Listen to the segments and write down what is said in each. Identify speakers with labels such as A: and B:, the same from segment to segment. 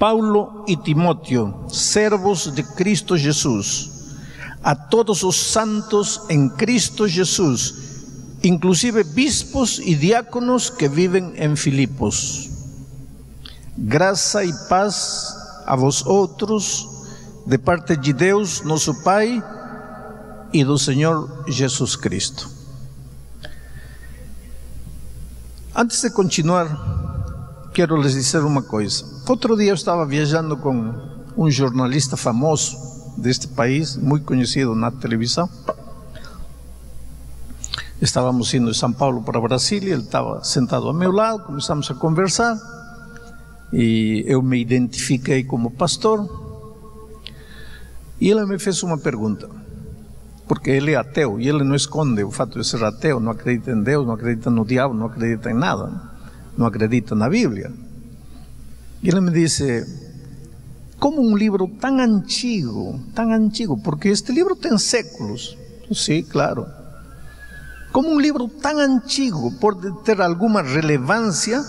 A: Paulo e Timóteo, servos de Cristo Jesus, a todos os santos em Cristo Jesus, inclusive bispos e diáconos que vivem em Filipos. Graça e paz a vós outros, de parte de Deus, nosso Pai, e do Senhor Jesus Cristo. Antes de continuar, quero lhes dizer uma coisa. Outro dia eu estava viajando com um jornalista famoso deste país, muito conhecido na televisão. Estávamos indo de São Paulo para Brasília, ele estava sentado ao meu lado, começamos a conversar, e eu me identifiquei como pastor, e ele me fez uma pergunta, porque ele é ateu, e ele não esconde o fato de ser ateu, não acredita em Deus, não acredita no diabo, não acredita em nada, não acredita na Bíblia. E ele me disse: como um livro tão antigo, porque este livro tem séculos. Sim, claro. Como um livro tão antigo pode ter alguma relevância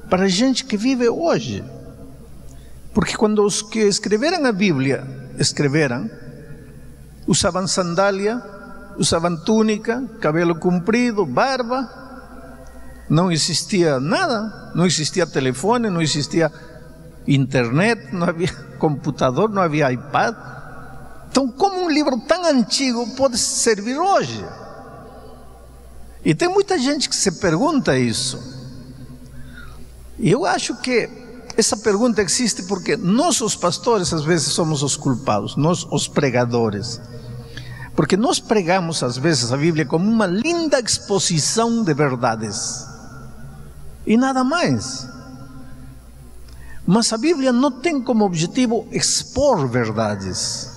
A: para a gente que vive hoje? Porque quando os que escreveram a Bíblia escreveram, usavam sandália, usavam túnica, cabelo comprido, barba, não existia nada, não existia telefone, não existia internet, não havia computador, não havia iPad. Então, como um livro tão antigo pode servir hoje? E tem muita gente que se pergunta isso. E eu acho que essa pergunta existe porque nós, os pastores, às vezes somos os culpados, nós, os pregadores. Porque nós pregamos, às vezes, a Bíblia como uma linda exposição de verdades. E nada mais. Mas a Bíblia não tem como objetivo expor verdades.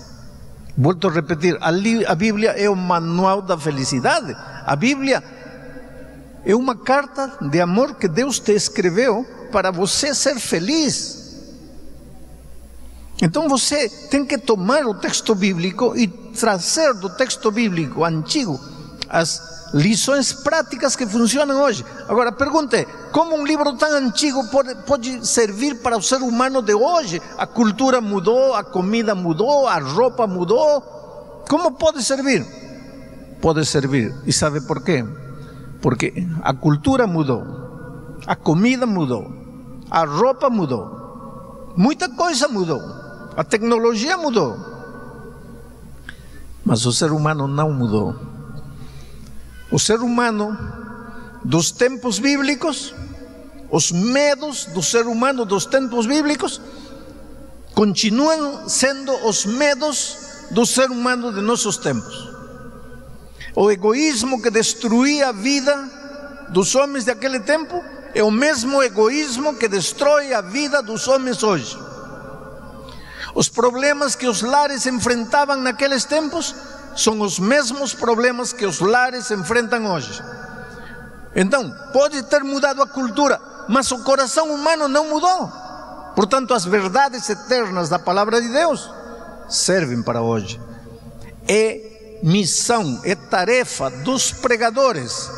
A: Volto a repetir, a Bíblia é o manual da felicidade. A Bíblia é uma carta de amor que Deus te escreveu para você ser feliz. Então você tem que tomar o texto bíblico e trazer do texto bíblico antigo as lições práticas que funcionam hoje. Agora, pergunte, como um livro tão antigo pode servir para o ser humano de hoje? A cultura mudou, a comida mudou, a roupa mudou. Como pode servir? Pode servir. E sabe por quê? Porque a cultura mudou, a comida mudou, a roupa mudou, muita coisa mudou, a tecnologia mudou, mas o ser humano não mudou. O ser humano dos tempos bíblicos, os medos do ser humano dos tempos bíblicos, continuam sendo os medos do ser humano de nossos tempos. O egoísmo que destruía a vida dos homens daquele tempo é o mesmo egoísmo que destrói a vida dos homens hoje. Os problemas que os lares enfrentavam naqueles tempos são os mesmos problemas que os lares enfrentam hoje. Então, pode ter mudado a cultura, mas o coração humano não mudou. Portanto, as verdades eternas da palavra de Deus servem para hoje. É missão, é tarefa dos pregadores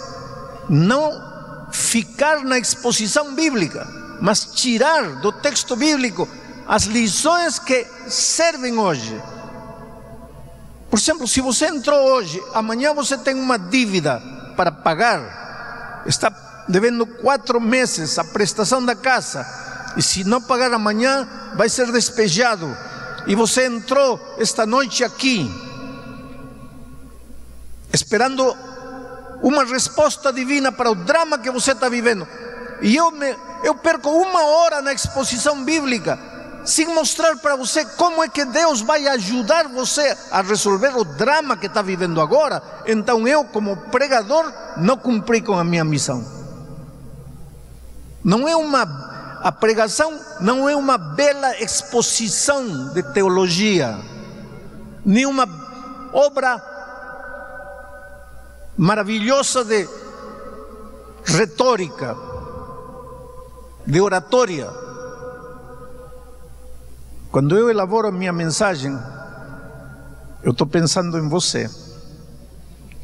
A: não ficar na exposição bíblica, mas tirar do texto bíblico as lições que servem hoje. Por exemplo, se você entrou hoje, amanhã você tem uma dívida para pagar, está devendo 4 meses a prestação da casa, e se não pagar amanhã vai ser despejado, e você entrou esta noite aqui esperando uma resposta divina para o drama que você está vivendo, e eu perco 1 hora na exposição bíblica sem mostrar para você como é que Deus vai ajudar você a resolver o drama que está vivendo agora. Então eu, como pregador, não cumpri com a minha missão. A pregação não é uma bela exposição de teologia, nem uma obra maravilhosa de retórica, de oratória. Quando eu elaboro a minha mensagem, eu estou pensando em você.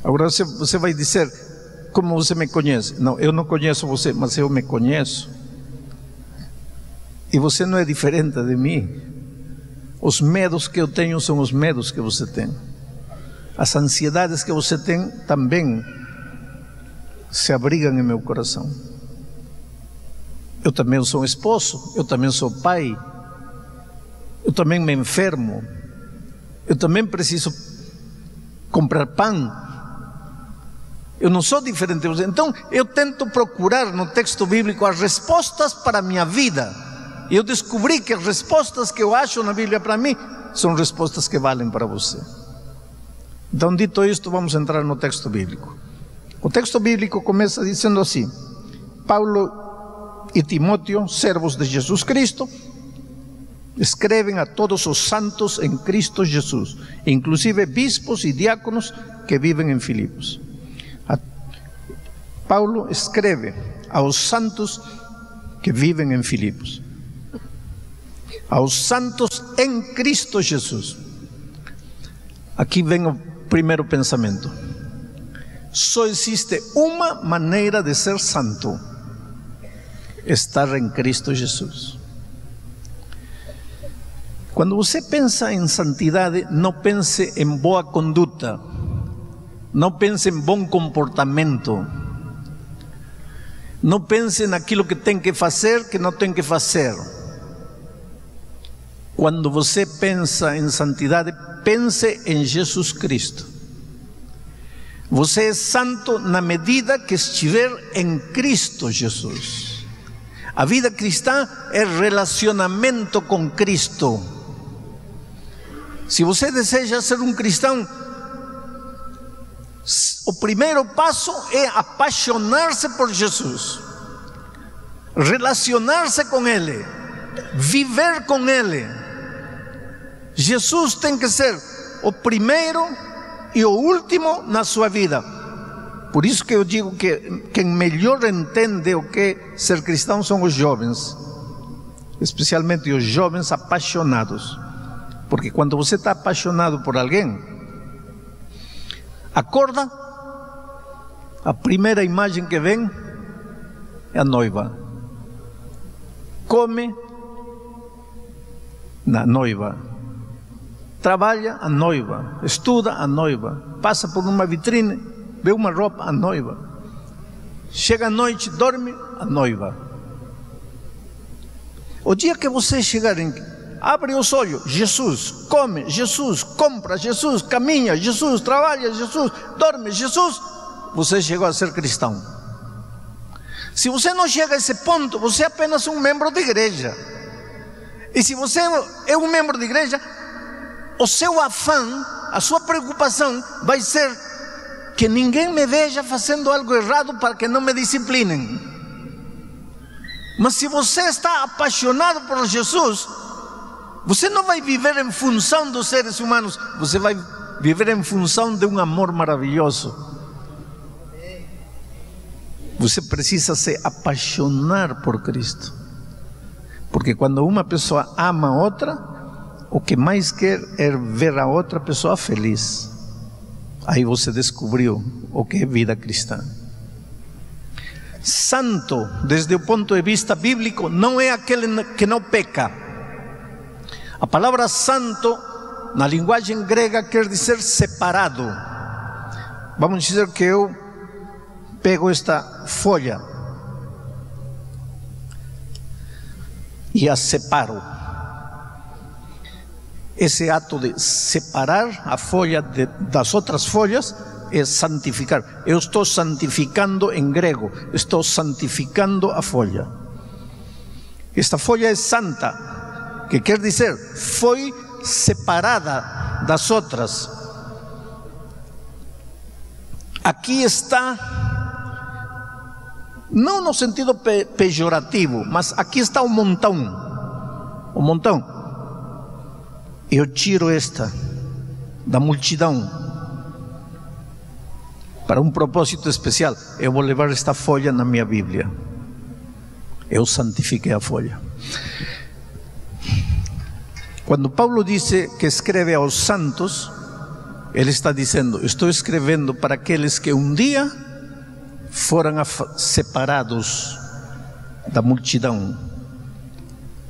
A: Agora você vai dizer, como você me conhece? Não, eu não conheço você, mas eu me conheço. E você não é diferente de mim. Os medos que eu tenho são os medos que você tem. As ansiedades que você tem também se abrigam em meu coração. Eu também sou esposo, eu também sou pai, eu também me enfermo, eu também preciso comprar pão. Eu não sou diferente de você. Então eu tento procurar no texto bíblico as respostas para a minha vida. E eu descobri que as respostas que eu acho na Bíblia para mim são respostas que valem para você. Então, dito isto, vamos entrar no texto bíblico. O texto bíblico começa dizendo assim: Paulo e Timóteo, servos de Jesus Cristo, escrevem a todos os santos em Cristo Jesus, inclusive bispos e diáconos que vivem em Filipos. Paulo escreve aos santos que vivem em Filipos, aos santos em Cristo Jesus. Aqui vem o primeiro pensamento: só existe uma maneira de ser santo: estar em Cristo Jesus. Quando você pensa em santidade, não pense em boa conduta, não pense em bom comportamento, não pense naquilo que tem que fazer, que não tem que fazer. Quando você pensa em santidade, pense em Jesus Cristo. Você é santo na medida que estiver em Cristo Jesus. A vida cristã é relacionamento com Cristo. Se você deseja ser um cristão, o primeiro passo é apaixonar-se por Jesus, relacionar-se com Ele, viver com Ele. Jesus tem que ser o primeiro e o último na sua vida. Por isso que eu digo que quem melhor entende o que é ser cristão são os jovens, especialmente os jovens apaixonados. Porque quando você está apaixonado por alguém, acorda, a primeira imagem que vem é a noiva. Come na noiva. Trabalha a noiva, estuda a noiva, passa por uma vitrine, vê uma roupa, a noiva. Chega à noite, dorme, a noiva. O dia que você chegar abre os olhos, Jesus, come, Jesus, compra, Jesus, caminha, Jesus, trabalha, Jesus, dorme, Jesus, você chegou a ser cristão. Se você não chega a esse ponto, você é apenas um membro de igreja. E se você é um membro de igreja, o seu afã, a sua preocupação vai ser que ninguém me veja fazendo algo errado para que não me disciplinem. Mas se você está apaixonado por Jesus, você não vai viver em função dos seres humanos, você vai viver em função de um amor maravilhoso. Você precisa se apaixonar por Cristo, porque quando uma pessoa ama a outra, o que mais quer é ver a outra pessoa feliz. Aí você descobriu o que é vida cristã. Santo, desde o ponto de vista bíblico, não é aquele que não peca. A palavra santo, na linguagem grega, quer dizer separado. Vamos dizer que eu pego esta folha e a separo. Esse ato de separar a folha das outras folhas é santificar. Eu estou santificando em grego, estou santificando a folha. Esta folha é santa, que quer dizer, foi separada das outras. Aqui está, não no sentido pejorativo, mas aqui está o montão. O montão. Eu tiro esta da multidão para um propósito especial. Eu vou levar esta folha na minha Bíblia. Eu santifiquei a folha. Quando Paulo disse que escreve aos santos, ele está dizendo: estou escrevendo para aqueles que um dia foram separados da multidão,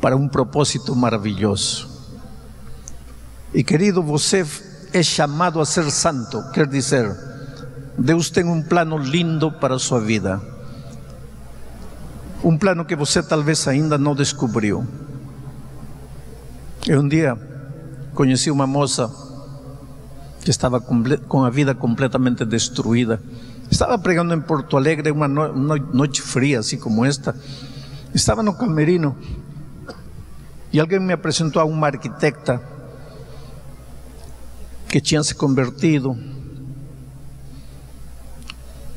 A: para um propósito maravilhoso. E querido, você é chamado a ser santo, quer dizer, Deus tem um plano lindo para a sua vida. Um plano que você talvez ainda não descobriu. Eu um dia conheci uma moça que estava com a vida completamente destruída. Estava pregando em Porto Alegre, uma noite fria, assim como esta. Estava no camerino e alguém me apresentou a uma arquitecta que tinha se convertido,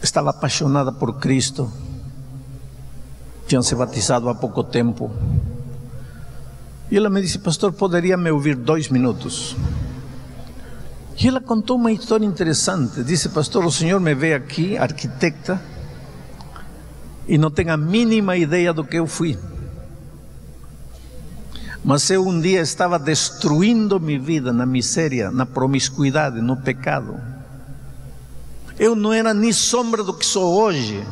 A: estava apaixonada por Cristo, tinha se batizado há pouco tempo. E ela me disse: pastor, poderia me ouvir 2 minutos? E ela contou uma história interessante. Disse: pastor, o senhor me vê aqui, arquitecta, e não tem a mínima ideia do que eu fui. Mas eu um dia estava destruindo minha vida na miséria, na promiscuidade, no pecado. Eu não era nem sombra do que sou hoje.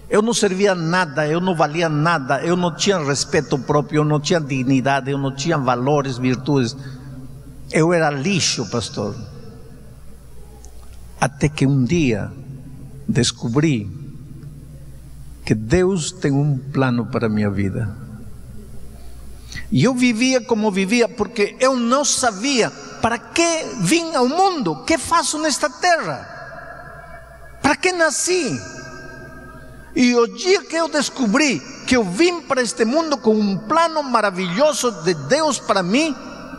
A: Eu não servia nada, eu não valia nada, eu não tinha respeito próprio, eu não tinha dignidade, eu não tinha valores, virtudes. Eu era lixo, pastor. Até que um dia descobri que Deus tem um plano para a minha vida. E eu vivia como vivia porque eu não sabia para que vim ao mundo, o que faço nesta terra, para que nasci. E o dia que eu descobri que eu vim para este mundo com um plano maravilhoso de Deus para mim,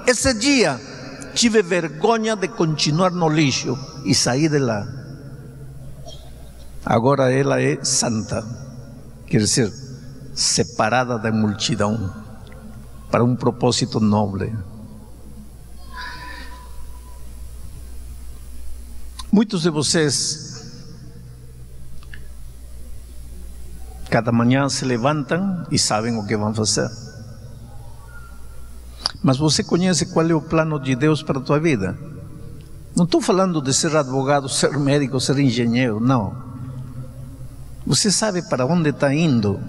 A: esse dia tive vergonha de continuar no lixo e saí de lá. Agora ela é santa, quer dizer, separada da multidão, para um propósito nobre. Muitos de vocês cada manhã se levantam e sabem o que vão fazer. Mas você conhece qual é o plano de Deus para a tua vida? Não estou falando de ser advogado, ser médico, ser engenheiro, não. Você sabe para onde está indo.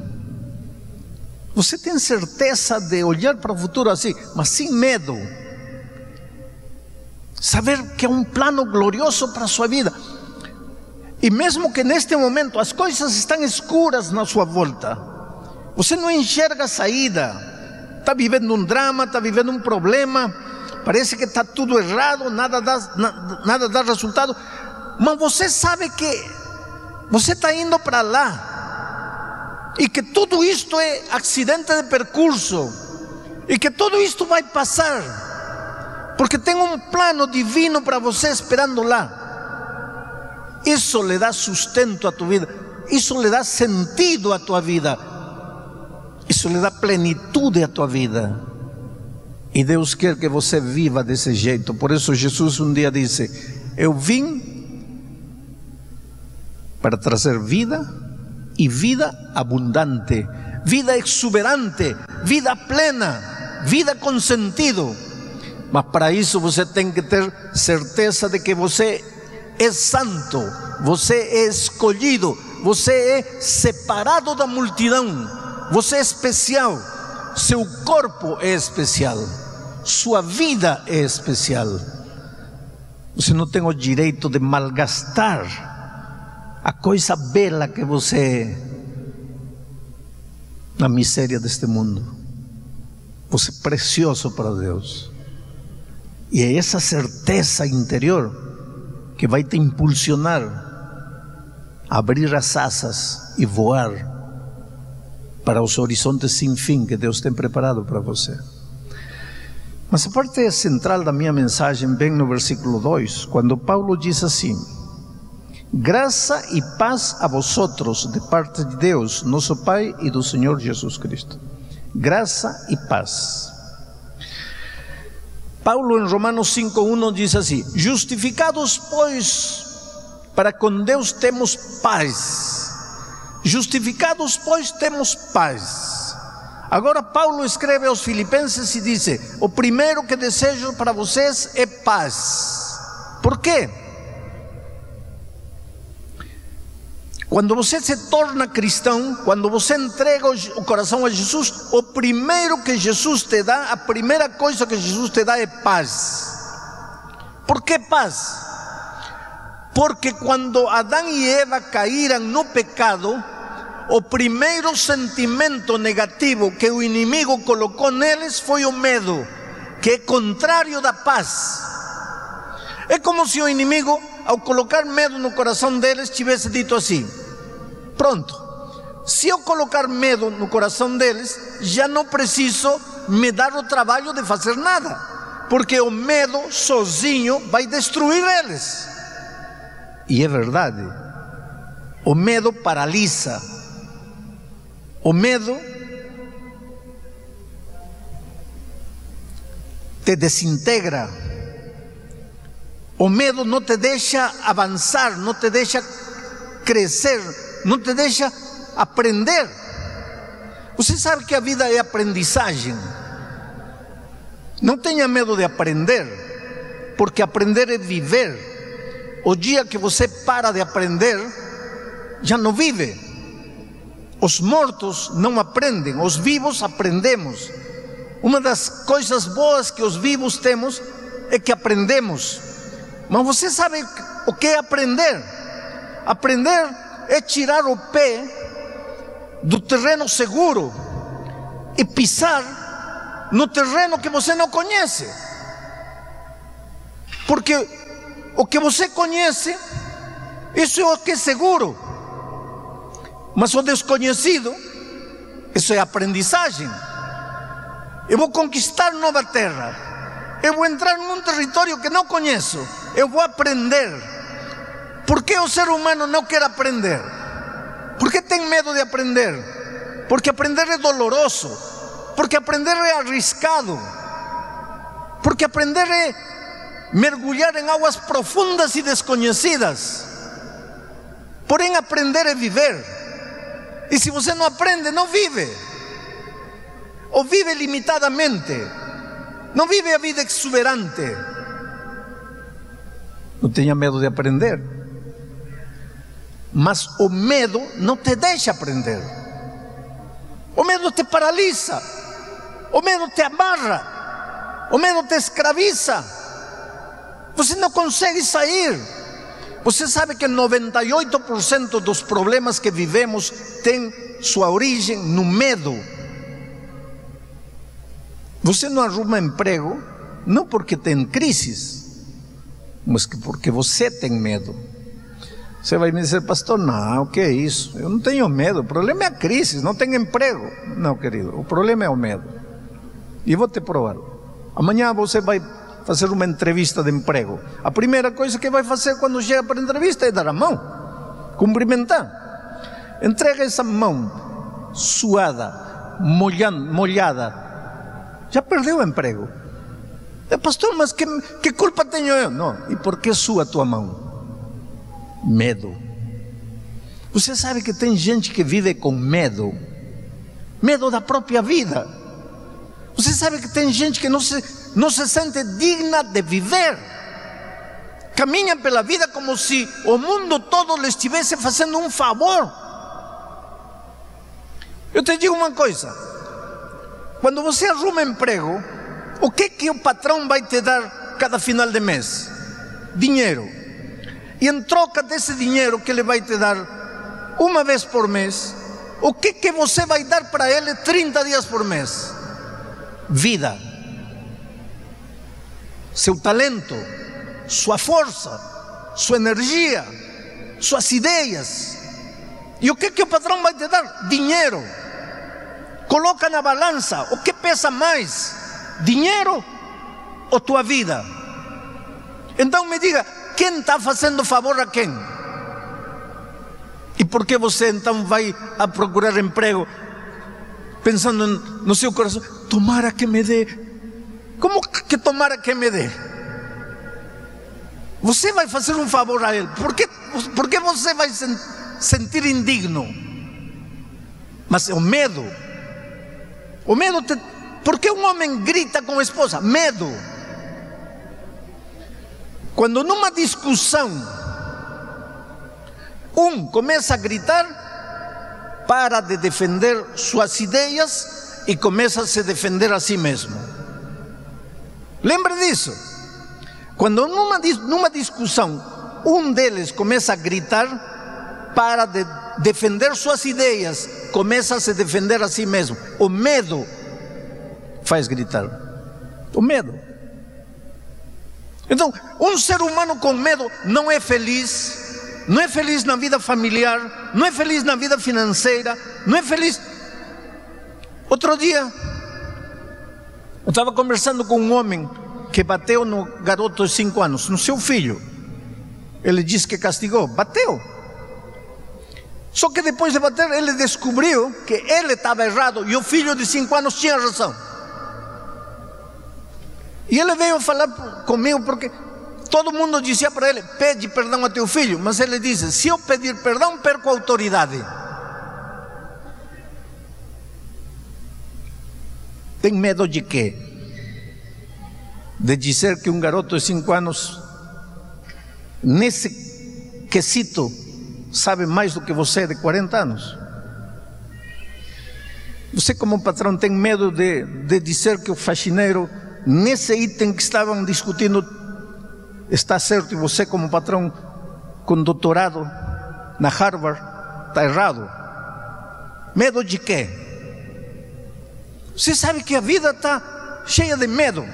A: Você tem certeza de olhar para o futuro assim, mas sem medo. Saber que é um plano glorioso para a sua vida. E mesmo que neste momento as coisas estão escuras na sua volta, você não enxerga a saída. Está vivendo um drama, está vivendo um problema, parece que está tudo errado, nada dá resultado, mas você sabe que você está indo para lá, e que tudo isto é acidente de percurso, e que tudo isto vai passar, porque tem um plano divino para você esperando lá. Isso lhe dá sustento à tua vida, isso lhe dá sentido à tua vida, isso lhe dá plenitude à tua vida. E Deus quer que você viva desse jeito. Por isso Jesus um dia disse: eu vim para trazer vida, e vida abundante, vida exuberante, vida plena, vida com sentido. Mas para isso você tem que ter certeza de que você é santo, você é escolhido, você é separado da multidão, você é especial, seu corpo é especial, sua vida é especial. Você não tem o direito de malgastar a coisa bela que você é na miséria deste mundo. Você é precioso para Deus. E é essa certeza interior que vai te impulsionar a abrir as asas e voar para os horizontes sem fim que Deus tem preparado para você. Mas a parte central da minha mensagem vem no versículo 2, quando Paulo diz assim: graça e paz a vosotros de parte de Deus, nosso Pai, e do Senhor Jesus Cristo. Graça e paz. Paulo em Romanos 5:1 diz assim: justificados pois para com Deus temos paz. Justificados pois temos paz. Agora Paulo escreve aos Filipenses e diz: o primeiro que desejo para vocês é paz. Por quê? Quando você se torna cristão, quando você entrega o coração a Jesus, o primeiro que Jesus te dá, a primeira coisa que Jesus te dá é paz. Por que paz? Porque quando Adão e Eva caíram no pecado, o primeiro sentimento negativo que o inimigo colocou neles foi o medo, que é contrário da paz. É como se o inimigo, ao colocar medo no coração deles, tivesse dito assim: pronto, se eu colocar medo no coração deles, já não preciso me dar o trabalho de fazer nada, porque o medo sozinho vai destruir eles. E é verdade, o medo paralisa, o medo te desintegra, o medo não te deixa avançar, não te deixa crescer, não te deixa aprender. Você sabe que a vida é aprendizagem. Não tenha medo de aprender, porque aprender é viver. O dia que você para de aprender, já não vive. Os mortos não aprendem, os vivos aprendemos. Uma das coisas boas que os vivos temos é que aprendemos. Mas você sabe o que é aprender? Aprender é tirar o pé do terreno seguro e pisar no terreno que você não conhece. Porque o que você conhece, isso é o que é seguro. Mas o desconhecido, isso é aprendizagem. Eu vou conquistar nova terra, eu vou entrar num território que não conheço, eu vou aprender. Por que o ser humano não quer aprender? Por que tem medo de aprender? Porque aprender é doloroso, porque aprender é arriscado, porque aprender é mergulhar em águas profundas e desconhecidas. Porém, aprender é viver. E se você não aprende, não vive. Ou vive limitadamente, não vive a vida exuberante. Não tenha medo de aprender. Mas o medo não te deixa aprender. O medo te paralisa, o medo te amarra, o medo te escraviza. Você não consegue sair. Você sabe que 98% dos problemas que vivemos tem sua origem no medo. Você não arruma emprego não porque tem crises, mas porque você tem medo. Você vai me dizer: pastor, não, o que é isso? Eu não tenho medo, o problema é a crise, não tenho emprego. Não, querido, o problema é o medo. E vou te provar. Amanhã você vai fazer uma entrevista de emprego. A primeira coisa que vai fazer quando chega para a entrevista é dar a mão, cumprimentar. Entrega essa mão suada, molhada, já perdeu o emprego. Pastor, mas que culpa tenho eu? Não. E por que sua tua mão? Medo. Você sabe que tem gente que vive com medo, medo da própria vida. Você sabe que tem gente que não se sente digna de viver, caminha pela vida como se o mundo todo lhe estivesse fazendo um favor. Eu te digo uma coisa: quando você arruma emprego, o que o patrão vai te dar cada final de mês? Dinheiro. E em troca desse dinheiro que ele vai te dar uma vez por mês, o que você vai dar para ele 30 dias por mês? Vida. Seu talento, sua força, sua energia, suas ideias. E o que o patrão vai te dar? Dinheiro. Coloca na balança, o que pesa mais? Dinheiro ou tua vida? Então me diga, quem está fazendo favor a quem? E por que você então vai a procurar emprego pensando no seu coração: tomara que me dê? Como que tomara que me dê? Você vai fazer um favor a ele. Por que você vai sentir indigno? Mas o medo por que um homem grita com a esposa? Medo. Quando numa discussão começa a gritar, para de defender suas ideias e começa a se defender a si mesmo. Lembra disso? Quando numa discussão, deles começa a gritar, para de defender suas ideias, começa a se defender a si mesmo. O medo faz gritar. O medo. Então, ser humano com medo não é feliz. Não é feliz na vida familiar, não é feliz na vida financeira, não é feliz. Outro dia, eu estava conversando com um homem que bateu no garoto de 5 anos, no seu filho. Ele disse que castigou, bateu. Só que depois de bater, ele descobriu que ele estava errado e o filho de 5 anos tinha razão. E ele veio falar comigo porque todo mundo dizia para ele: pede perdão a teu filho. Mas ele disse: se eu pedir perdão, perco a autoridade. Tem medo de quê? De dizer que um garoto de 5 anos, nesse quesito, sabe mais do que você de 40 anos? Você, como patrão, tem medo de dizer que o faxineiro, nesse item que estavam discutindo, está certo, e você, como patrão com doutorado na Harvard, está errado? Medo de quê? Você sabe que a vida está cheia de medo.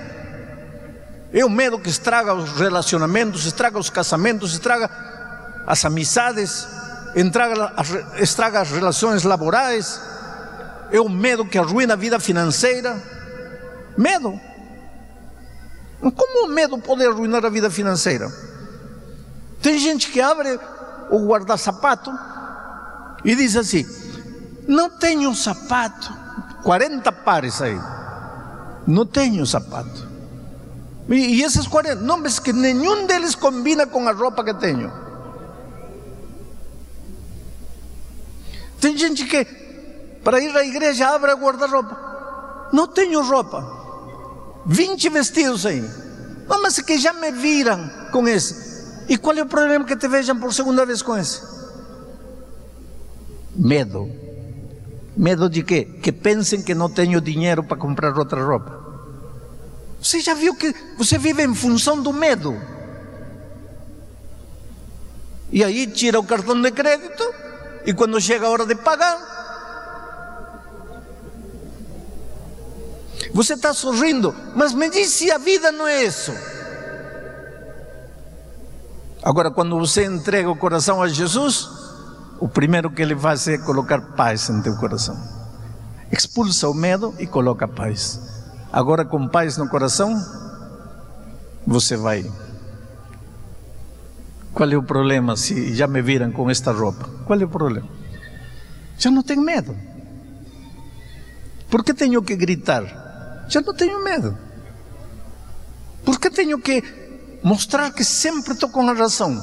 A: É o medo que estraga os relacionamentos, estraga os casamentos, estraga as amizades, estraga as relações laborais. É o medo que arruina a vida financeira. Medo. Como o medo pode arruinar a vida financeira? Tem gente que abre o guarda-sapato e diz assim: não tenho sapato, 40 pares aí, não tenho sapato. E esses 40, não, mas que nenhum deles combina com a roupa que tenho. Tem gente que, para ir à igreja, abre o guarda-roupa: não tenho roupa, 20 vestidos aí. Não, mas que já me viram com esse. E qual é o problema que te vejam por segunda vez com esse? Medo. Medo de quê? Que pensem que não tenho dinheiro para comprar outra roupa. Você já viu que você vive em função do medo? E aí tira o cartão de crédito, e quando chega a hora de pagar, você está sorrindo, mas me diz se a vida não é isso. Agora, quando você entrega o coração a Jesus, o primeiro que Ele faz é colocar paz em teu coração. Expulsa o medo e coloca paz. Agora, com paz no coração, você vai. Qual é o problema se já me viram com esta roupa? Qual é o problema? Já não tenho medo. Por que tenho que gritar? Já não tenho medo. Por que tenho que mostrar que sempre estou com a razão?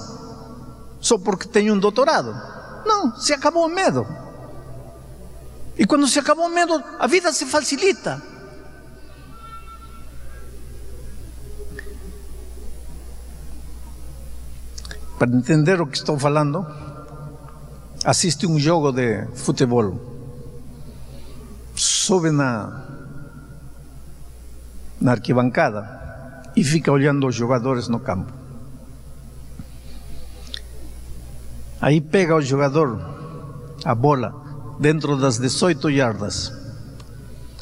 A: Só porque tenho um doutorado? Não, se acabou o medo. E quando se acabou o medo, a vida se facilita. Para entender o que estou falando, assiste um jogo de futebol. Sobe na arquibancada e fica olhando os jogadores no campo. Aí pega o jogador a bola dentro das 18 yardas.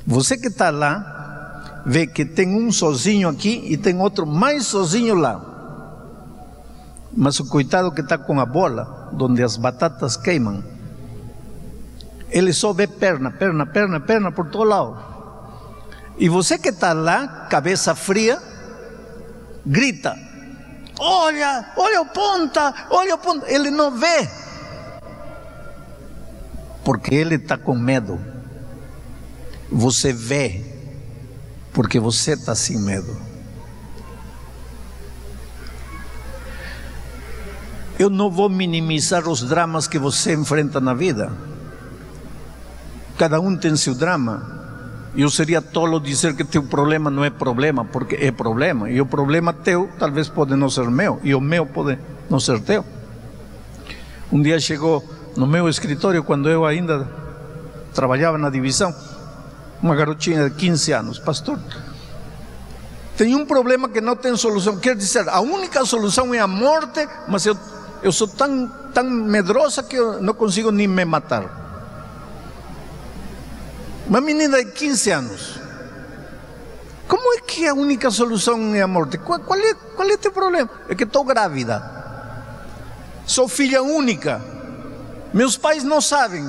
A: Você que está lá, vê que tem um sozinho aqui e tem outro mais sozinho lá. Mas o coitado que está com a bola, onde as batatas queimam, ele só vê perna por todo lado. E você que está lá, cabeça fria, grita: olha o ponta, olha o ponta. Ele não vê, porque ele está com medo. Você vê, porque você está sem medo. Eu não vou minimizar os dramas que você enfrenta na vida. Cada um tem seu drama. Eu seria tolo dizer que teu problema não é problema, porque é problema. E o problema teu talvez pode não ser meu, e o meu pode não ser teu. Um dia chegou no meu escritório, quando eu ainda trabalhava na divisão, uma garotinha de 15 anos. Pastor, tem um problema que não tem solução. Quer dizer, a única solução é a morte, mas eu sou tão medrosa que eu não consigo nem me matar. Uma menina de 15 anos. Como é que a única solução é a morte? Qual é o teu problema? É que estou grávida. Sou filha única. Meus pais não sabem.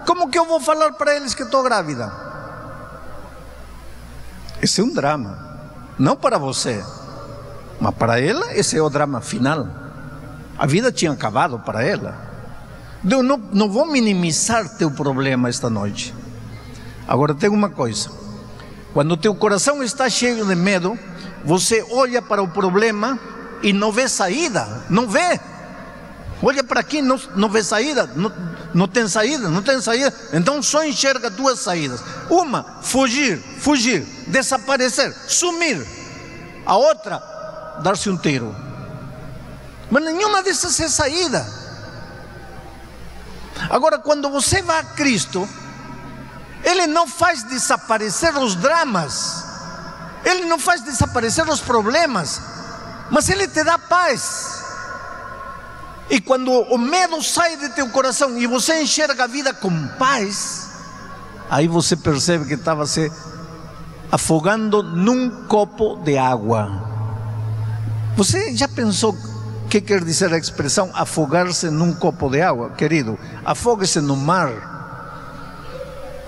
A: Como que eu vou falar para eles que estou grávida? Esse é um drama. Não para você, mas para ela esse é o drama final. A vida tinha acabado para ela. Eu não vou minimizar teu problema esta noite. Agora tem uma coisa: quando teu coração está cheio de medo, você olha para o problema e não vê saída. Não vê. Olha para aqui, não vê saída. Não tem saída, não tem saída. Então só enxerga duas saídas. Uma, fugir, desaparecer, sumir. A outra, dar-se um tiro. Mas nenhuma dessas é saída. Agora, quando você vai a Cristo, Ele não faz desaparecer os dramas, Ele não faz desaparecer os problemas, mas Ele te dá paz. E quando o medo sai de teu coração e você enxerga a vida com paz, aí você percebe que estava se afogando num copo de água. Você já pensou o que quer dizer a expressão afogar-se num copo de água? Querido, afogue-se no mar,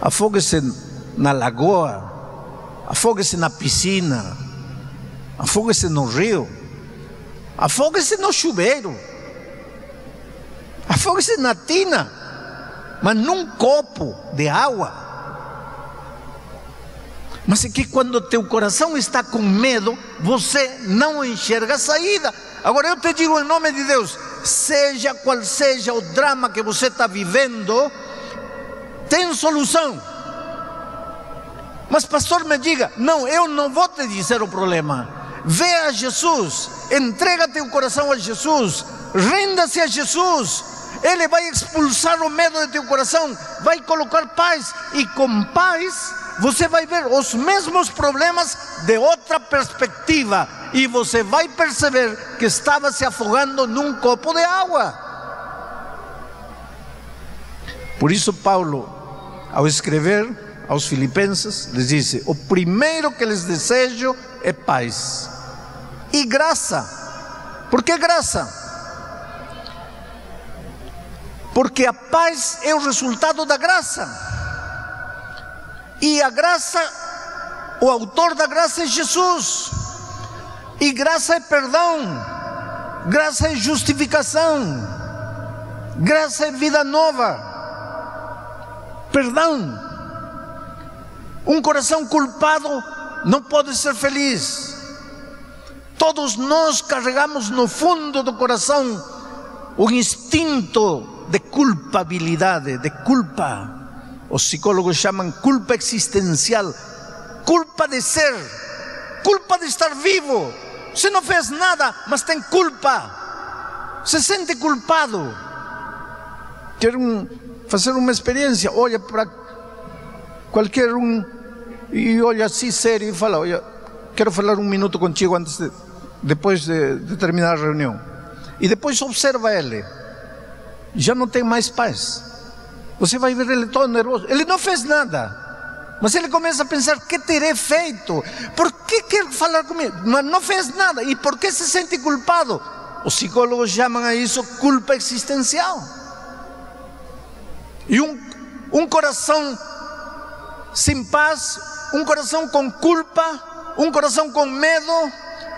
A: afogue-se na lagoa, afogue-se na piscina, afogue-se no rio, afogue-se no chuveiro, afogue-se na tina, mas num copo de água. Mas é que quando teu coração está com medo, você não enxerga a saída. Agora eu te digo em nome de Deus, seja qual seja o drama que você está vivendo, tem solução. Mas pastor, me diga, não, eu não vou te dizer o problema. Vê a Jesus, entrega teu coração a Jesus, renda-se a Jesus. Ele vai expulsar o medo de teu coração, vai colocar paz, e com paz você vai ver os mesmos problemas de outra perspectiva, e você vai perceber que estava se afogando num copo de água. Por isso Paulo, ao escrever aos Filipenses, lhes disse: o primeiro que lhes desejo é paz e graça. Por que graça? Porque a paz é o resultado da graça. E a graça, o autor da graça é Jesus. E graça é perdão, graça é justificação, graça é vida nova. Perdão. Um coração culpado não pode ser feliz. Todos nós carregamos no fundo do coração um instinto de culpabilidade, de culpa. Os psicólogos chamam culpa existencial, culpa de ser, culpa de estar vivo. Você não fez nada, mas tem culpa, se sente culpado. Quero fazer uma experiência, olha para qualquer um e olha assim sério e fala: olha, quero falar um minuto contigo depois de terminar a reunião. E depois observa ele, já não tem mais paz. Você vai ver ele todo nervoso. Ele não fez nada, mas ele começa a pensar: que terei feito? Por que quer falar comigo? Mas não fez nada. E por que se sente culpado? Os psicólogos chamam a isso culpa existencial. E um coração sem paz, um coração com culpa, um coração com medo,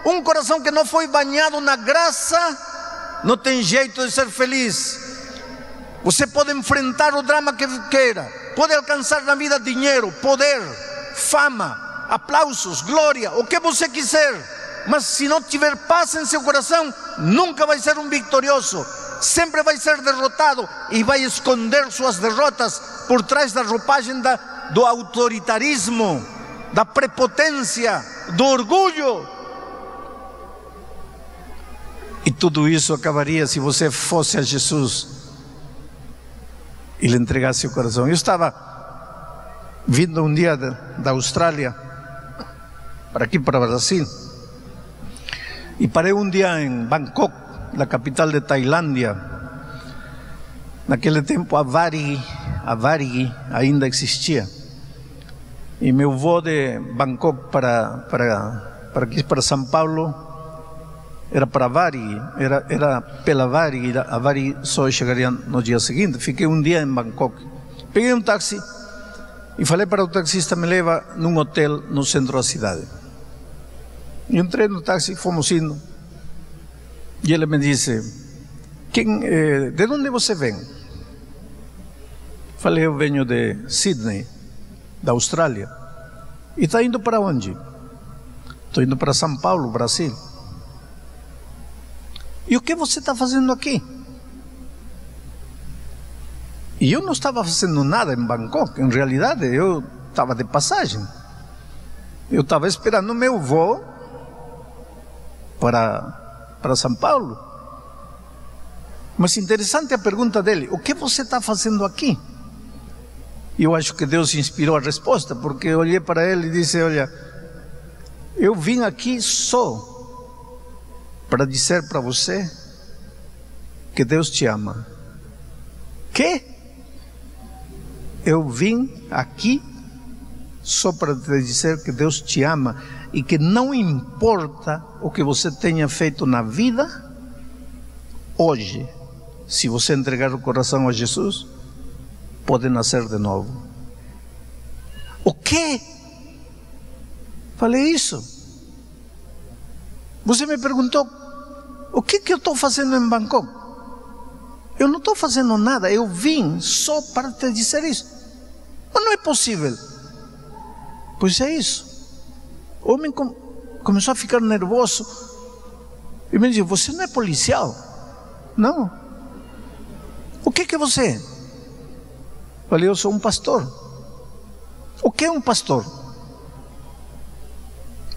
A: um coração que não foi banhado na graça, não tem jeito de ser feliz. Você pode enfrentar o drama que queira, pode alcançar na vida dinheiro, poder, fama, aplausos, glória, o que você quiser, mas se não tiver paz em seu coração, nunca vai ser um vitorioso, sempre vai ser derrotado e vai esconder suas derrotas por trás da roupagem do autoritarismo, da prepotência, do orgulho. E tudo isso acabaria se você fosse a Jesus e lhe entregasse o coração. Eu estava vindo um dia da Austrália para aqui, para o Brasil, e parei um dia em Bangkok, na capital de Tailândia. Naquele tempo a Varig ainda existia, e meu voo de Bangkok para aqui, para São Paulo, era para Varig, era pela Varig, a Varig só chegaria no dia seguinte. Fiquei um dia em Bangkok, peguei um táxi e falei para o taxista, me leva num hotel no centro da cidade. E entrei no táxi, fomos indo, e ele me disse: de onde você vem? Falei: eu venho de Sydney, da Austrália. E está indo para onde? Estou indo para São Paulo, Brasil. E o que você está fazendo aqui? E eu não estava fazendo nada em Bangkok. Em realidade, eu estava de passagem. Eu estava esperando o meu voo para São Paulo. Mas interessante a pergunta dele: o que você está fazendo aqui? E eu acho que Deus inspirou a resposta, porque eu olhei para ele e disse: olha, eu vim aqui só para dizer para você que Deus te ama. Que? Eu vim aqui só para te dizer que Deus te ama e que não importa o que você tenha feito na vida, hoje, se você entregar o coração a Jesus, pode nascer de novo. O quê? Falei: isso. Você me perguntou o que eu estou fazendo em Bangkok. Eu não estou fazendo nada, eu vim só para te dizer isso. Mas não é possível. Pois é isso. O homem começou a ficar nervoso e me disse: você não é policial? Não. O que é você? Falei: eu sou um pastor. O que é um pastor?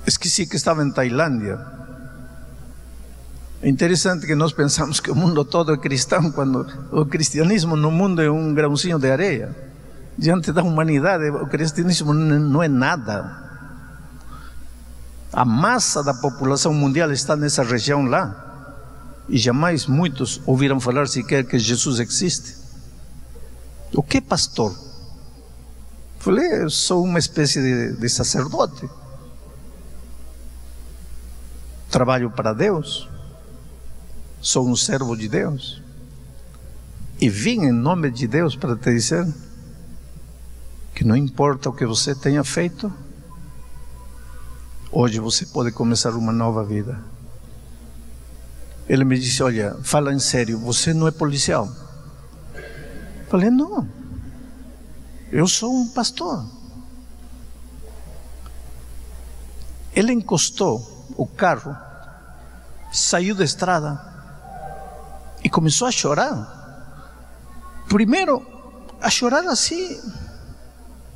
A: Esqueci que estava em Tailândia. É interessante que nós pensamos que o mundo todo é cristão, quando o cristianismo no mundo é um grãozinho de areia. Diante da humanidade, o cristianismo não é nada. A massa da população mundial está nessa região lá, e jamais muitos ouviram falar sequer que Jesus existe. O que é pastor? Falei: eu sou uma espécie de sacerdote. Trabalho para Deus. Sou um servo de Deus. E vim em nome de Deus para te dizer que não importa o que você tenha feito, hoje você pode começar uma nova vida. Ele me disse: olha, fala em sério, você não é policial? Falei: não, eu sou um pastor. Ele encostou o carro, saiu da estrada e começou a chorar. Primeiro a chorar assim,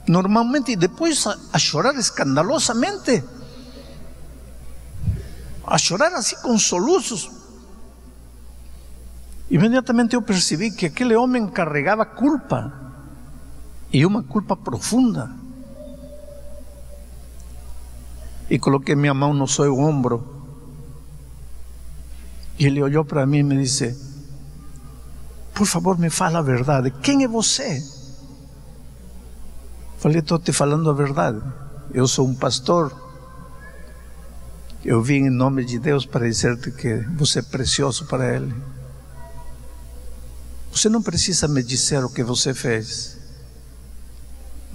A: normalmente, e depois a chorar escandalosamente, a chorar assim com soluços. Imediatamente eu percebi que aquele homem carregava culpa, e uma culpa profunda. E coloquei minha mão no seu ombro, e ele olhou para mim e me disse: por favor, me fala a verdade, quem é você? Falei: estou te falando a verdade, eu sou um pastor, eu vim em nome de Deus para dizer-te que você é precioso para Ele. Você não precisa me dizer o que você fez,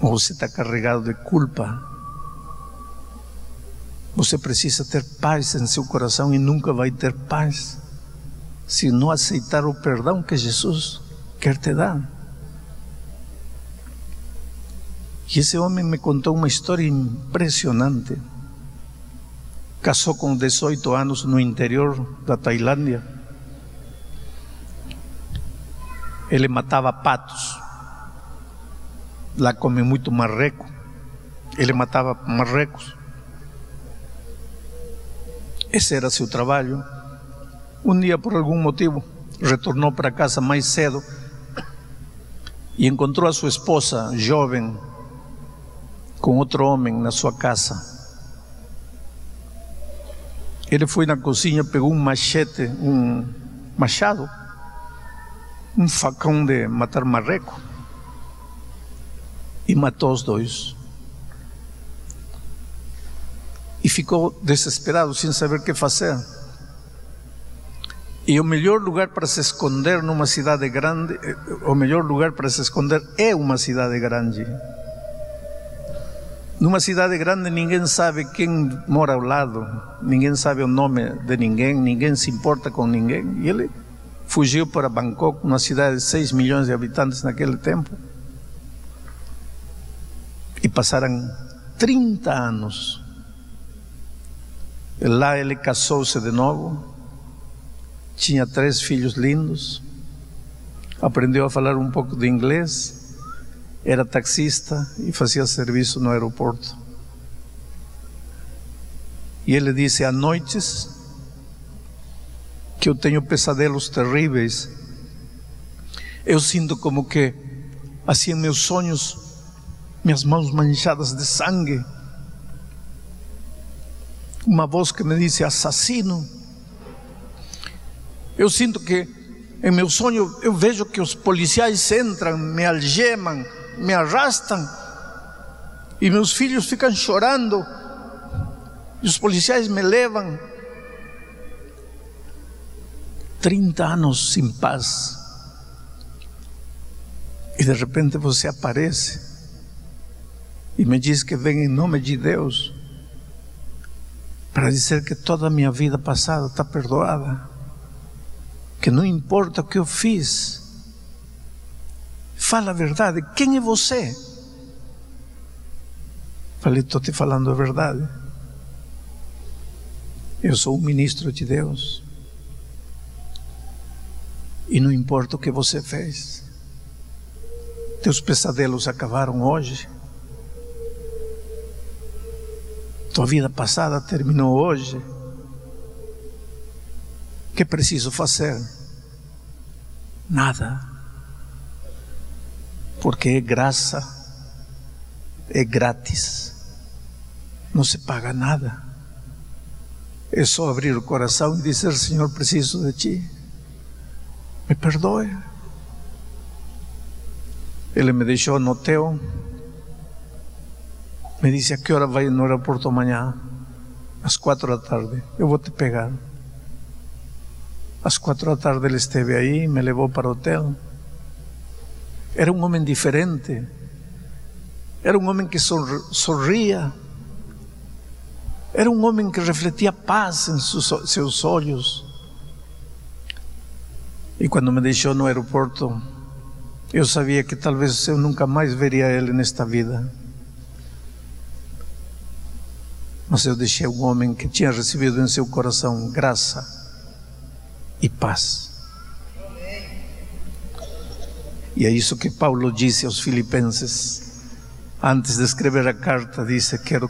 A: ou você está carregado de culpa. Você precisa ter paz em seu coração, e nunca vai ter paz se não aceitar o perdão que Jesus quer te dar. E esse homem me contou uma história impressionante. Casou com 18 anos no interior da Tailândia. Ele matava patos. Lá come muito marreco. Ele matava marrecos. Esse era seu trabalho. Um dia, por algum motivo, retornou para casa mais cedo e encontrou a sua esposa jovem com outro homem na sua casa. Ele foi na cozinha, pegou um machete, um machado, um facão de matar marreco, e matou os dois. E ficou desesperado, sem saber o que fazer. E o melhor lugar para se esconder numa cidade grande, o melhor lugar para se esconder é uma cidade grande. Numa cidade grande ninguém sabe quem mora ao lado, ninguém sabe o nome de ninguém, ninguém se importa com ninguém. E ele fugiu para Bangkok, uma cidade de 6 milhões de habitantes naquele tempo. E passaram 30 anos. Lá ele casou-se de novo, tinha 3 filhos lindos, aprendeu a falar um pouco de inglês, era taxista e fazia serviço no aeroporto. E ele disse: há noites que eu tenho pesadelos terríveis, eu sinto como que, assim, em meus sonhos, minhas mãos manchadas de sangue, uma voz que me disse: assassino. Eu sinto que em meu sonho eu vejo que os policiais entram, me algemam, me arrastam, e meus filhos ficam chorando, e os policiais me levam. 30 anos sem paz, e de repente você aparece e me diz que vem em nome de Deus para dizer que toda a minha vida passada está perdoada, que não importa o que eu fiz. Fala a verdade, quem é você? Falei: estou te falando a verdade. Eu sou um ministro de Deus, e não importa o que você fez. Teus pesadelos acabaram hoje, tua vida passada terminou hoje. O que preciso fazer? Nada. Porque é graça, é grátis, não se paga nada. É só abrir o coração e dizer: Senhor, preciso de Ti, me perdoe. Ele me deixou no hotel, me disse: a que hora vai no aeroporto amanhã? Às 4 da tarde, eu vou te pegar. Às 4 da tarde ele esteve aí, me levou para o hotel. Era um homem diferente, era um homem que sorria, era um homem que refletia paz em seus olhos. E quando me deixou no aeroporto, eu sabia que talvez eu nunca mais veria ele nesta vida. Mas eu deixei um homem que tinha recebido em seu coração graça e paz. E é isso que Paulo disse aos Filipenses. Antes de escrever a carta, disse: quero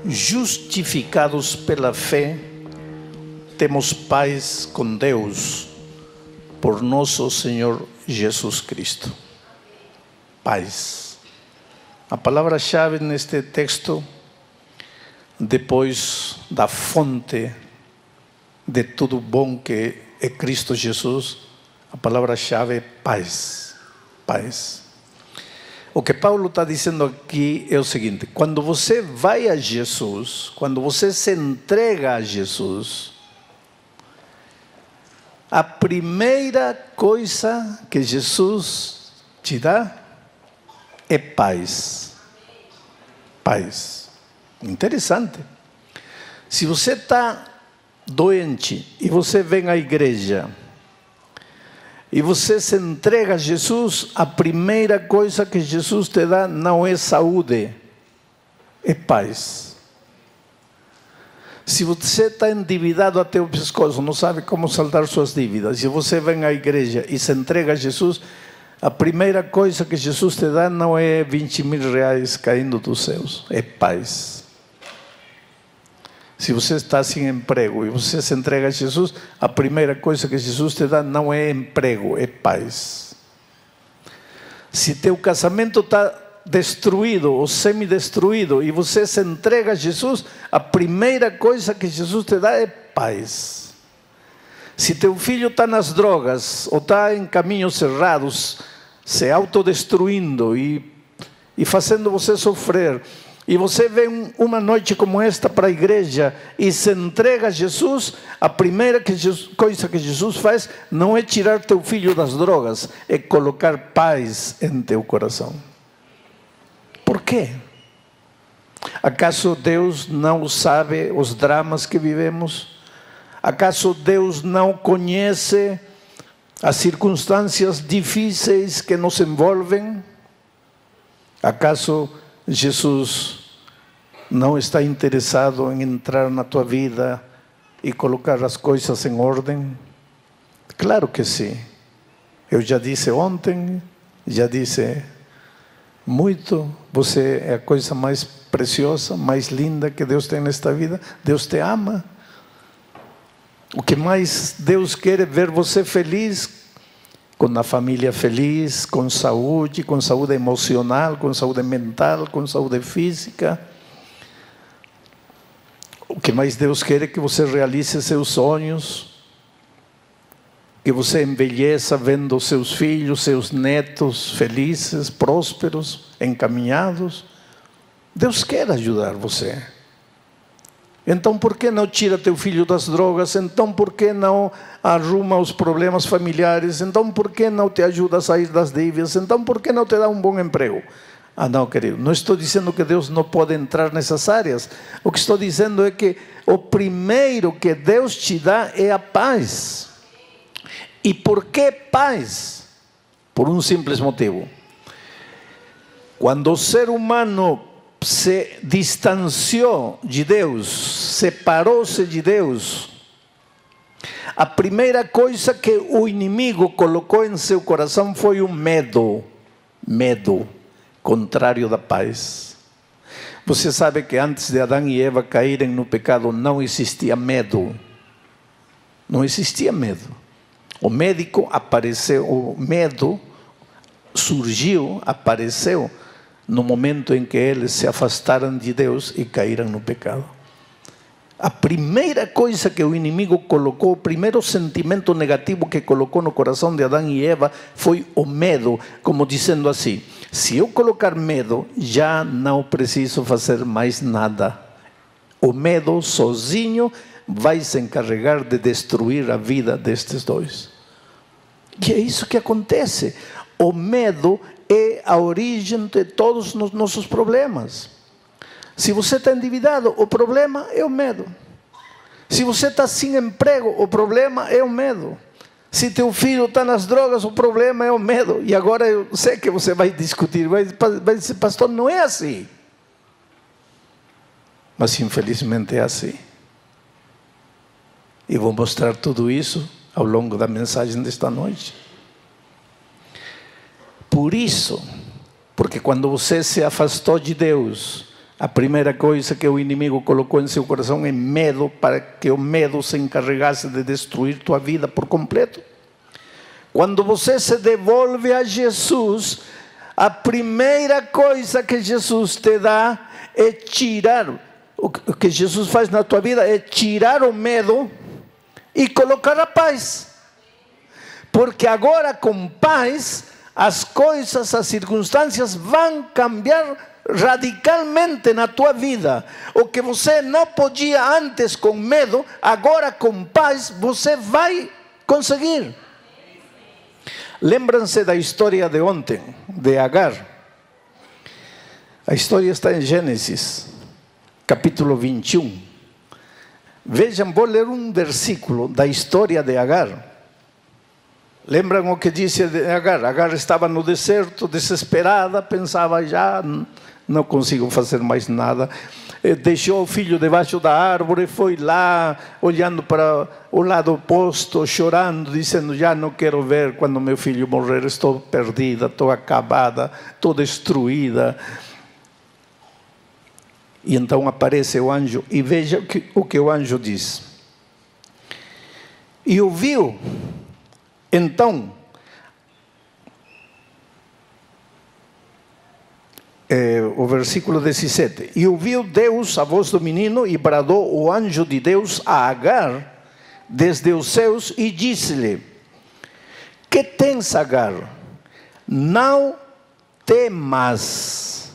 A: Justificados pela fé, temos paz com Deus por nosso Senhor Jesus Cristo. Paz. A palavra-chave neste texto, depois da fonte de tudo bom que é Cristo Jesus, a palavra-chave é paz. Paz. O que Paulo está dizendo aqui é o seguinte: quando você vai a Jesus, quando você se entrega a Jesus, a primeira coisa que Jesus te dá é paz. Paz. Interessante. Se você está doente e você vem à igreja e você se entrega a Jesus, a primeira coisa que Jesus te dá não é saúde, é paz. Se você está endividado até o pescoço, não sabe como saldar suas dívidas, se você vem à igreja e se entrega a Jesus, a primeira coisa que Jesus te dá não é 20.000 reais caindo dos céus, é paz. Se você está sem emprego e você se entrega a Jesus, a primeira coisa que Jesus te dá não é emprego, é paz. Se teu casamento está destruído ou semi-destruído e você se entrega a Jesus, a primeira coisa que Jesus te dá é paz. Se teu filho está nas drogas ou está em caminhos errados, se autodestruindo e fazendo você sofrer, e você vem uma noite como esta para a igreja e se entrega a Jesus, a primeira coisa que Jesus faz não é tirar teu filho das drogas, é colocar paz em teu coração. Por quê? Acaso Deus não sabe os dramas que vivemos? Acaso Deus não conhece as circunstâncias difíceis que nos envolvem? Acaso Jesus não está interessado em entrar na tua vida e colocar as coisas em ordem? Claro que sim. Eu já disse ontem, já disse muito, você é a coisa mais preciosa, mais linda que Deus tem nesta vida. Deus te ama. O que mais Deus quer é ver você feliz, com a família feliz, com saúde emocional, com saúde mental, com saúde física. O que mais Deus quer é que você realize seus sonhos, que você envelheça vendo seus filhos, seus netos felizes, prósperos, encaminhados. Deus quer ajudar você. Então por que não tira teu filho das drogas? Então por que não arruma os problemas familiares? Então por que não te ajuda a sair das dívidas? Então por que não te dá um bom emprego? Ah não, querido, não estou dizendo que Deus não pode entrar nessas áreas. O que estou dizendo é que o primeiro que Deus te dá é a paz. E por que paz? Por um simples motivo. Quando o ser humano se distanciou de Deus, separou-se de Deus, a primeira coisa que o inimigo colocou em seu coração foi o medo. Medo, contrário da paz. Você sabe que antes de Adão e Eva caírem no pecado não existia medo. Não existia medo. O medo surgiu, apareceu no momento em que eles se afastaram de Deus e caíram no pecado. A primeira coisa que o inimigo colocou, o primeiro sentimento negativo que colocou no coração de Adão e Eva foi o medo, como dizendo assim: se eu colocar medo, já não preciso fazer mais nada. O medo sozinho vai se encarregar de destruir a vida destes dois. E é isso que acontece. O medo é a origem de todos os nossos problemas. Se você está endividado, o problema é o medo. Se você está sem emprego, o problema é o medo. Se teu filho está nas drogas, o problema é o medo. E agora eu sei que você vai discutir, vai dizer, pastor, não é assim. Mas infelizmente é assim. E vou mostrar tudo isso ao longo da mensagem desta noite. Por isso, porque quando você se afastou de Deus, a primeira coisa que o inimigo colocou em seu coração é medo, para que o medo se encarregasse de destruir tua vida por completo. Quando você se devolve a Jesus, a primeira coisa que Jesus te dá é tirar, o que Jesus faz na tua vida é tirar o medo e colocar a paz. Porque agora com paz, as coisas, as circunstâncias vão cambiar radicalmente na tua vida. O que você não podia antes com medo, agora com paz você vai conseguir. Lembram-se da história de ontem, de Agar. A história está em Gênesis, capítulo 21. Vejam, vou ler um versículo da história de Agar. Lembram o que disse de Agar? Agar estava no deserto, desesperada, pensava, já não consigo fazer mais nada. Deixou o filho debaixo da árvore, foi lá, olhando para o lado oposto, chorando, dizendo, já não quero ver quando meu filho morrer, estou perdida, estou acabada, estou destruída. E então aparece o anjo, e veja o que o anjo diz. E ouviu, então, o versículo 17. E ouviu Deus a voz do menino, e bradou o anjo de Deus a Agar desde os céus, e disse-lhe, que tens, Agar? Não temas,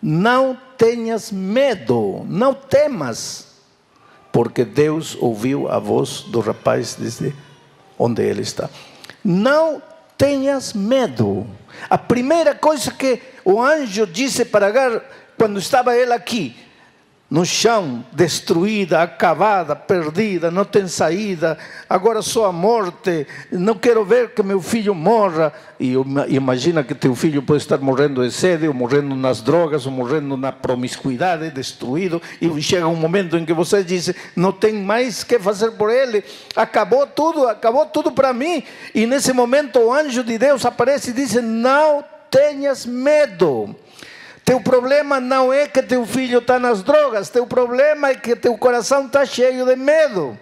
A: não tenhas medo, não temas, porque Deus ouviu a voz do rapaz desde onde ele está. Não tenhas medo. A primeira coisa que o anjo disse para Agar, quando estava ela aqui, no chão, destruída, acabada, perdida, não tem saída, agora só a morte, não quero ver que meu filho morra. E imagina que teu filho pode estar morrendo de sede, ou morrendo nas drogas, ou morrendo na promiscuidade, destruído, e chega um momento em que você diz, não tem mais que fazer por ele, acabou tudo para mim. E nesse momento o anjo de Deus aparece e diz, não tenhas medo. Teu problema não é que teu filho está nas drogas, teu problema é que teu coração está cheio de medo.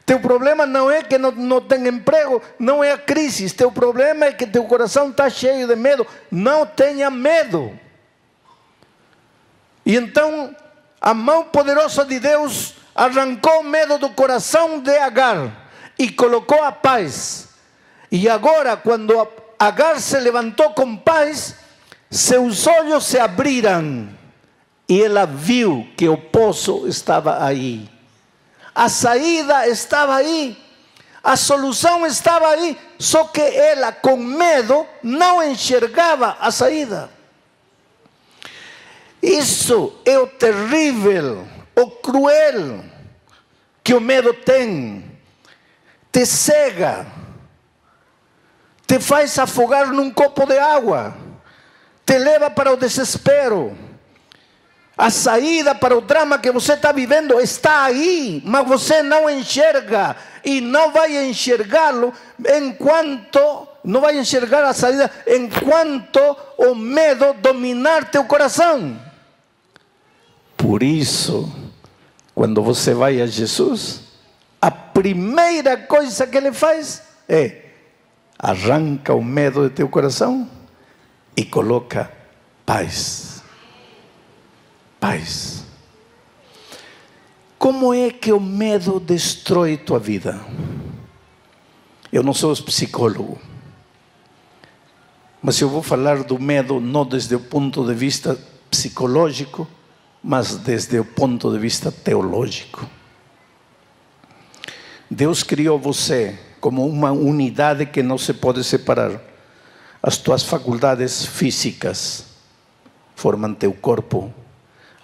A: Teu problema não é que não tem emprego, não é a crise, teu problema é que teu coração está cheio de medo. Não tenha medo. E então a mão poderosa de Deus arrancou o medo do coração de Agar e colocou a paz. E agora, quando Agar se levantou com paz, seus olhos se abriram e ela viu que o poço estava aí. A saída estava aí. A solução estava aí. Só que ela, com medo, não enxergava a saída. Isso é o terrível, o cruel que o medo tem. Te cega. Te faz afogar num copo de água. Te leva para o desespero. A saída para o drama que você está vivendo está aí, mas você não enxerga, e não vai enxergá-lo enquanto, não vai enxergar a saída enquanto o medo dominar teu coração. Por isso, quando você vai a Jesus, a primeira coisa que ele faz é arranca o medo de teu coração e coloca paz. Paz. Como é que o medo destrói tua vida? Eu não sou psicólogo, mas eu vou falar do medo não desde o ponto de vista psicológico, mas desde o ponto de vista teológico. Deus criou você como uma unidade que não se pode separar. As tuas faculdades físicas formam teu corpo.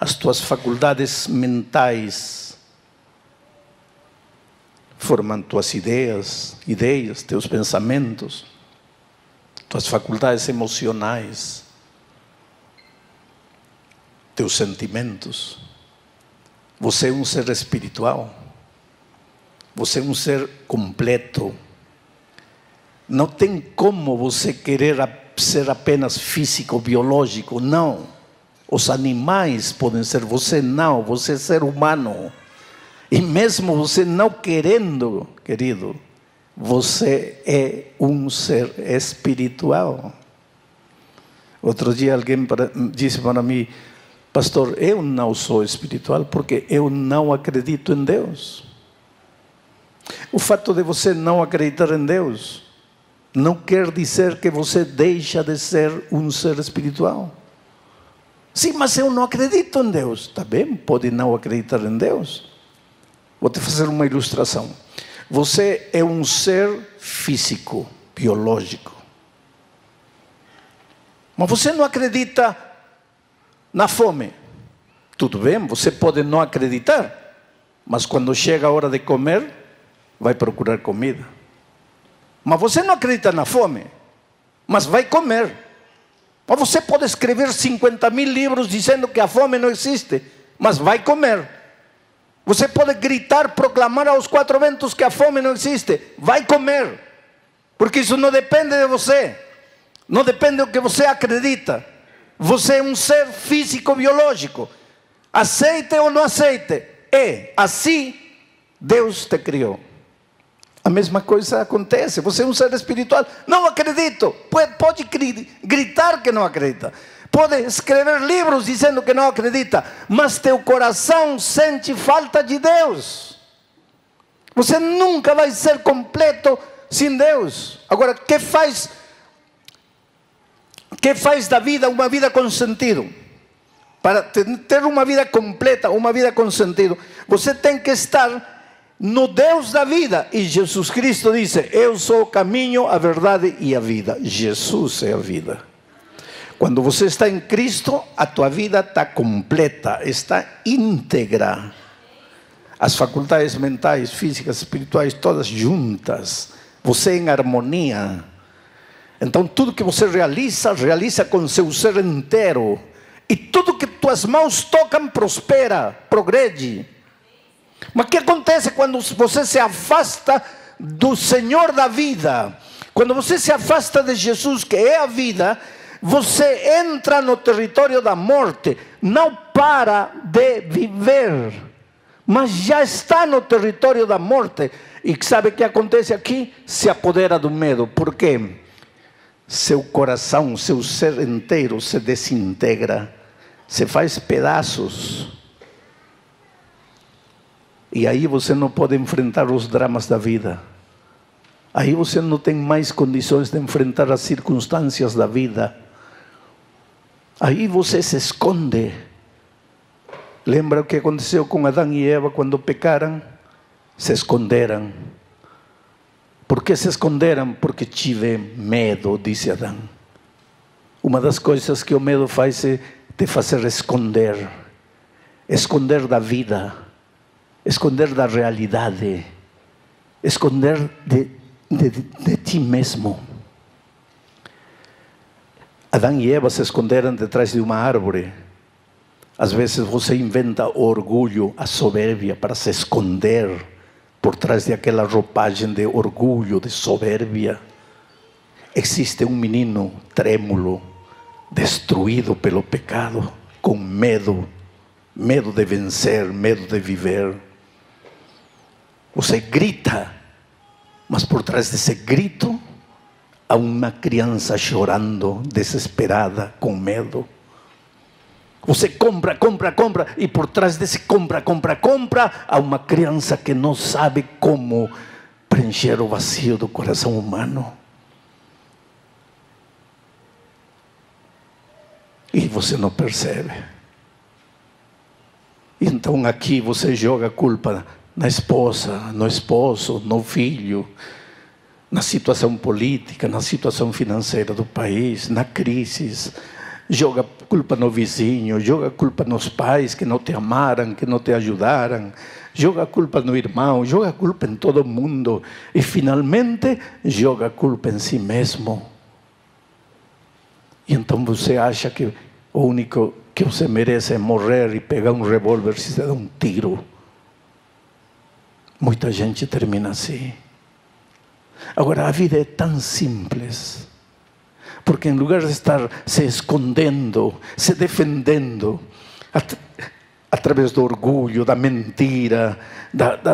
A: As tuas faculdades mentais formam tuas ideias, teus pensamentos, tuas faculdades emocionais, teus sentimentos. Você é um ser espiritual. Você é um ser completo. Não tem como você querer ser apenas físico, biológico, não. Os animais podem ser, você não, você é ser humano. E mesmo você não querendo, querido, você é um ser espiritual. Outro dia alguém disse para mim: pastor, eu não sou espiritual porque eu não acredito em Deus. O fato de você não acreditar em Deus não quer dizer que você deixa de ser um ser espiritual. Sim, mas eu não acredito em Deus. Está bem, pode não acreditar em Deus. Vou te fazer uma ilustração. Você é um ser físico, biológico. Mas você não acredita na fome. Tudo bem, você pode não acreditar, mas quando chega a hora de comer, vai procurar comida. Mas você não acredita na fome, mas vai comer. Mas você pode escrever 50.000 livros dizendo que a fome não existe, mas vai comer. Você pode gritar, proclamar aos quatro ventos que a fome não existe, vai comer. Porque isso não depende de você, não depende do que você acredita. Você é um ser físico, biológico. Aceite ou não aceite, é assim Deus te criou. A mesma coisa acontece. Você é um ser espiritual. Não acredito. Pode gritar que não acredita. Pode escrever livros dizendo que não acredita. Mas teu coração sente falta de Deus. Você nunca vai ser completo sem Deus. Agora, o que faz da vida uma vida com sentido? Para ter uma vida completa, uma vida com sentido, você tem que estar no Deus da vida. E Jesus Cristo disse: eu sou o caminho, a verdade e a vida. Jesus é a vida. Quando você está em Cristo, a tua vida está completa, está íntegra. As faculdades mentais, físicas, espirituais, todas juntas. Você em harmonia. Então tudo que você realiza com seu ser inteiro. E tudo que tuas mãos tocam prospera, progrede. Mas o que acontece quando você se afasta do Senhor da vida? Quando você se afasta de Jesus, que é a vida, você entra no território da morte. Não para de viver, mas já está no território da morte. E sabe o que acontece aqui? Se apodera do medo. Por quê? Seu coração, seu ser inteiro se desintegra, se faz pedaços. E aí você não pode enfrentar os dramas da vida. Aí você não tem mais condições de enfrentar as circunstâncias da vida. Aí você se esconde. Lembra o que aconteceu com Adão e Eva quando pecaram? Se esconderam. Por que se esconderam? Porque tive medo, disse Adão. Uma das coisas que o medo faz é te fazer esconder. Esconder da vida. Esconder da realidade. Esconder de ti mesmo. Adão e Eva se esconderam detrás de uma árvore. Às vezes você inventa o orgulho, a soberbia para se esconder por trás de aquela roupagem de orgulho, de soberbia. Existe um menino trêmulo, destruído pelo pecado, com medo. Medo de vencer, medo de viver. Você grita, mas por trás desse grito há uma criança chorando, desesperada, com medo. Você compra, e por trás desse compra, há uma criança que não sabe como preencher o vazio do coração humano. E você não percebe. Então aqui você joga a culpa na esposa, no esposo, no filho, na situação política, na situação financeira do país, na crise. Joga culpa no vizinho, joga culpa nos pais que não te amaram, que não te ajudaram, joga culpa no irmão, joga culpa em todo mundo e finalmente joga culpa em si mesmo. E então você acha que o único que você merece é morrer e pegar um revólver e se dar um tiro. Muita gente termina assim. Agora, a vida é tão simples, porque em lugar de estar se escondendo, se defendendo, através do orgulho, da mentira,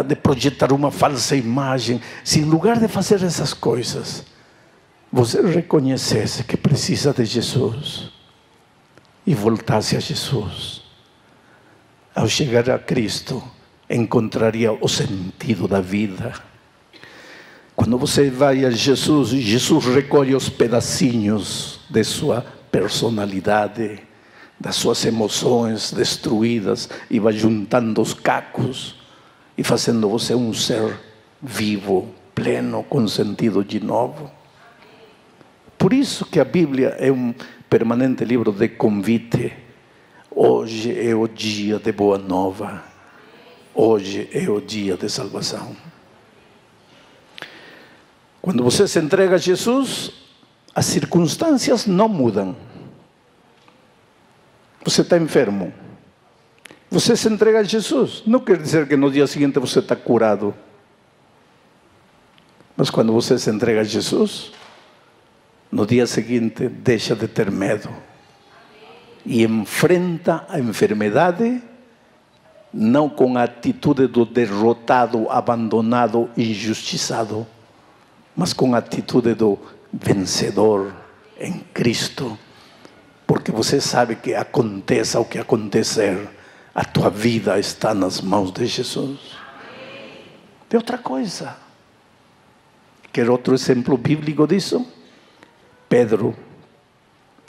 A: de projetar uma falsa imagem, se em lugar de fazer essas coisas, você reconhecesse que precisa de Jesus e voltasse a Jesus, ao chegar a Cristo, encontraria o sentido da vida. Quando você vai a Jesus, Jesus recolhe os pedacinhos de sua personalidade, das suas emoções destruídas e vai juntando os cacos e fazendo você um ser vivo, pleno, com sentido de novo. Por isso que a Bíblia é um permanente livro de convite. Hoje é o dia de boa nova. Hoje é o dia de salvação. Quando você se entrega a Jesus, as circunstâncias não mudam. Você está enfermo. Você se entrega a Jesus. Não quer dizer que no dia seguinte você está curado. Mas quando você se entrega a Jesus, no dia seguinte deixa de ter medo. E enfrenta a enfermidade, não com a atitude do derrotado, abandonado, injustiçado, mas com a atitude do vencedor em Cristo. Porque você sabe que aconteça o que acontecer, a tua vida está nas mãos de Jesus. Tem outra coisa. Quer outro exemplo bíblico disso? Pedro.